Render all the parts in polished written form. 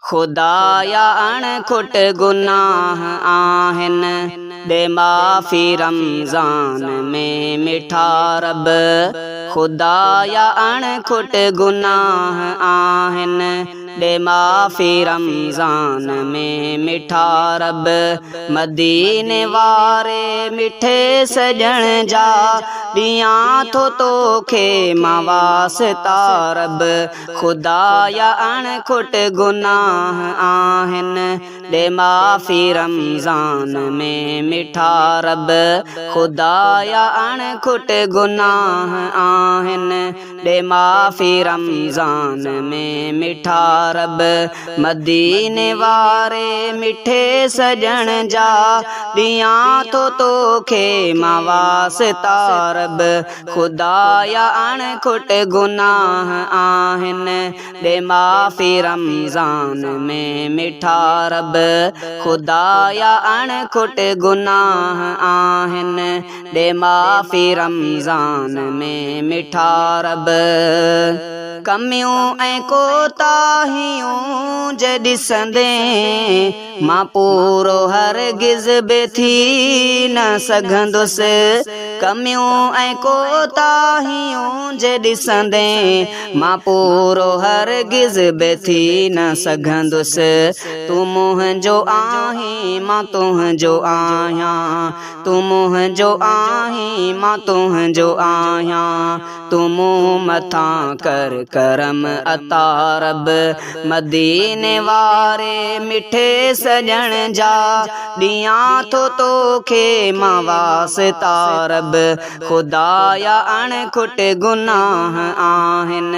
खुदाया अणखुट गुनाह आहिन, दे माफ़ी रमज़ान में मिठा रब। खुदाया अणखुट गुनाह आहिन, दे माफ़ी रमज़ान में मिठा रब। मदीने वारे मिठे सजण जा, ॾियां थो तोखे मां वास्ता रब। खुदाया अणखुट गुनाह आहिन, दे माफ़ी रमज़ान में मिठा रब। खुदाया अणखुट गुनाह आहिन, दे माफ़ी रमज़ान में मिठा रब। मदीने वारे मिठे सजण जा, ॾियां थो तोखे मां वास्ता रब। खुदाया अणखुट गुनाह आहिन, दे माफ़ी रमज़ान में मिठा रब। खुदाया अणखुट गुनाह आहिन, दे माफ़ी रमज़ान में मिठा रब। कमियूं ऐं कोताहियूं जे ॾिसंदे, मां पूरो हरगिज़ बि थी न सघंदुसि। कमियूं ऐं कोताहियूं जे ॾिसंदे, मां पूरो हरगिज़ बि थी न सघंदुसि। तूं मुंहिंजो आहीं, मां तुंहिंजो आहियां। तूं मुंहिंजो आहीं, मां तुंहिंजो आहियां। तूं मूं मथां कर करम अता रब। मदीने वारे मिठे सजण जा, ॾियां थो तोखे मां वास्ता रब। खुदाया अणखुट गुनाह आहिन,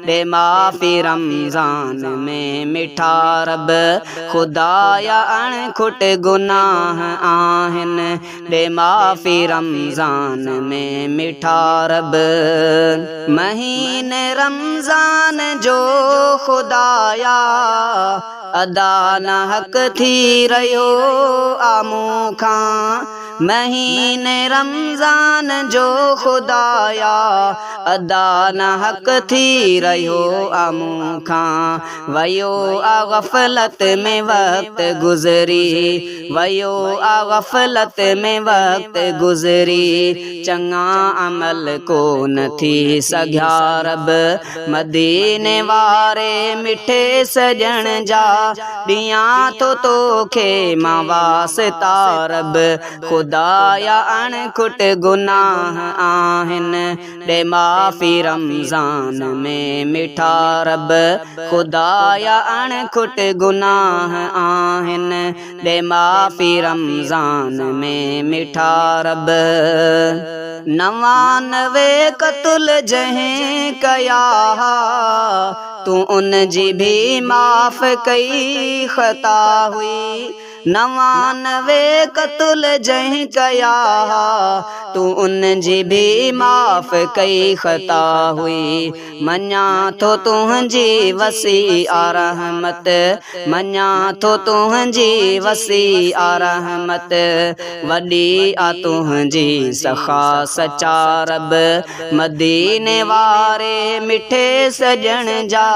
दे माफ़ी रमज़ान में मिठा रब। खुदाया अणखुट गुनाह आहिन, दे माफ़ी रमज़ान में मिठा रब। महीने रमज़ान जो खुदाया, अदा न हक़ थी रहियो आ मूंखां। महीने रमज़ान जो खुदाया, अदा न हक़ थी रहियो आ मूंखां। वयो आ ग़फ़लत में वक़्त गुज़री, वयो आ ग़फ़लत में वक़्त गुज़री। चङा अमल कोन थी सघिया रब। मदीने वारे मिठे सजण जा, ॾियां थो तोखे मां वास्ता रब। खुदाया अणखुट गुनाह आहिन, दे माफ़ी रमज़ान में मिठा रब। खुदाया अणखुट गुनाह आहिन, दे माफ़ी रमज़ान में मिठा रब। 99 क़त्ल जंहिं कया, तूं उन जी भी माफ़ कई ख़ता हुई। 99 क़त्ल जंहिं कया, तूं उन जी भी माफ़ कई ख़ता हुई। मञां थो तुंहिंजी वसी आ रहमत, मञां थो तुंहिंजी वसी आ रहमत। वॾी आ तुंहिंजी सख़ा सचा रब। मदीने वारे मिठे सजण जा,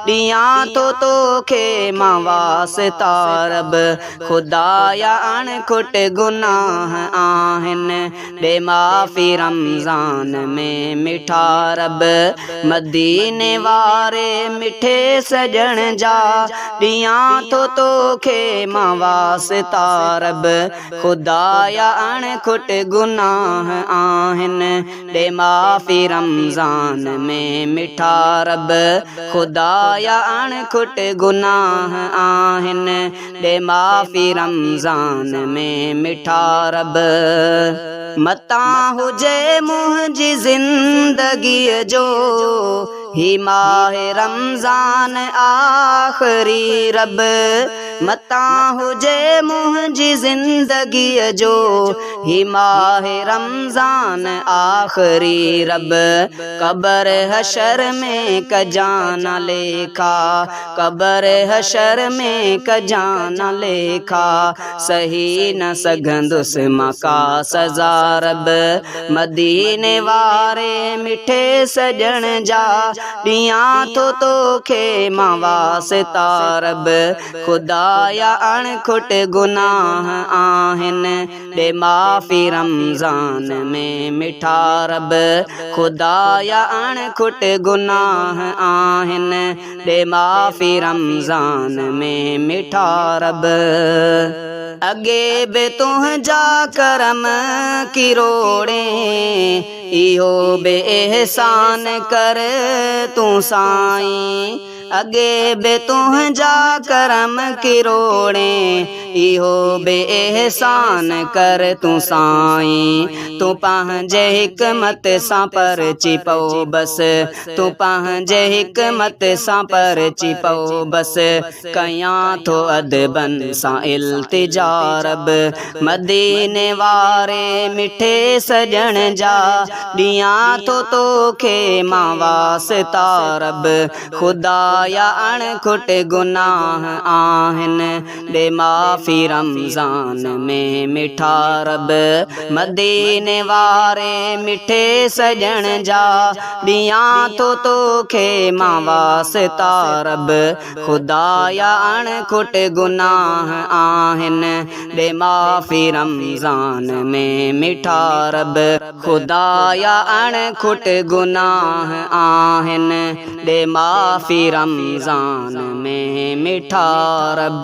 ॾियां थो तोखे मां वास्ता रब। खुदाया अणखुट गुनाह आहिन, दे माफ़ी रमज़ान में मिठा रब। मदीने वारे मिठे सजण जा, ॾियां थो तोखे मां वास्ता रब। खुदाया अणखुट गुनाह आहिन, दे माफ़ी रमज़ान में मिठा रब। खुदाया अणखुट गुनाह आहिन, दे माफ़ी रमज़ान में मिठा रब। मतां हुजे मुंहिंजी ज़िंदगीअ जो, ही माह रमज़ान आख़िरी रब। मता हुजे मुंहिंजी ज़िंदगीअ जो ही माह रमज़ान आख़िरी रब क़बर हशर में कजाना लेखा क़बर हशर में कजाना लेखा सही न सघंदुसि मां का सज़ा रब मदीने वारे मिठे सजण जा ॾियां थो तोखे मां वास्ता रब खुदाया अणखुट गुनाह आहिनि ॾे माफ़ी रमज़ान में मिठा रब खुदाया अणखुट गुनाह आहिनि ॾे माफ़ी रमज़ान में मिठा रब अगे बे तुंहिंजा करम किरोड़े इहो बे एहसान कर तूं साईं अगे बे तुंहिंजा करम किरोड़े इहो बे एहसान कर तूं साईं तूं पंहिंजे हिकमत सां परची पओ बस तूं पंहिंजे हिकमत सां परची पओ बस कयां थो अदबन सां इल्तिजा रब मदीने वारे मिठे सजण जा ॾियां थो तोखे मां वास्ता रब खुदाया अणखुट गुनाह आहिनि ॾे माफ़ी रमज़ान में मिठा रब मदीने वारे मिठे सजण जा ॾियां थो तोखे मां वास्ता रब खुदाया अणखुट गुनाह आहिनि ॾे माफ़ी रमज़ान में मिठा रब खुदाया अणखुट गुनाह आहिनि ॾे माफ़ी रमज़ान में मिठा रब।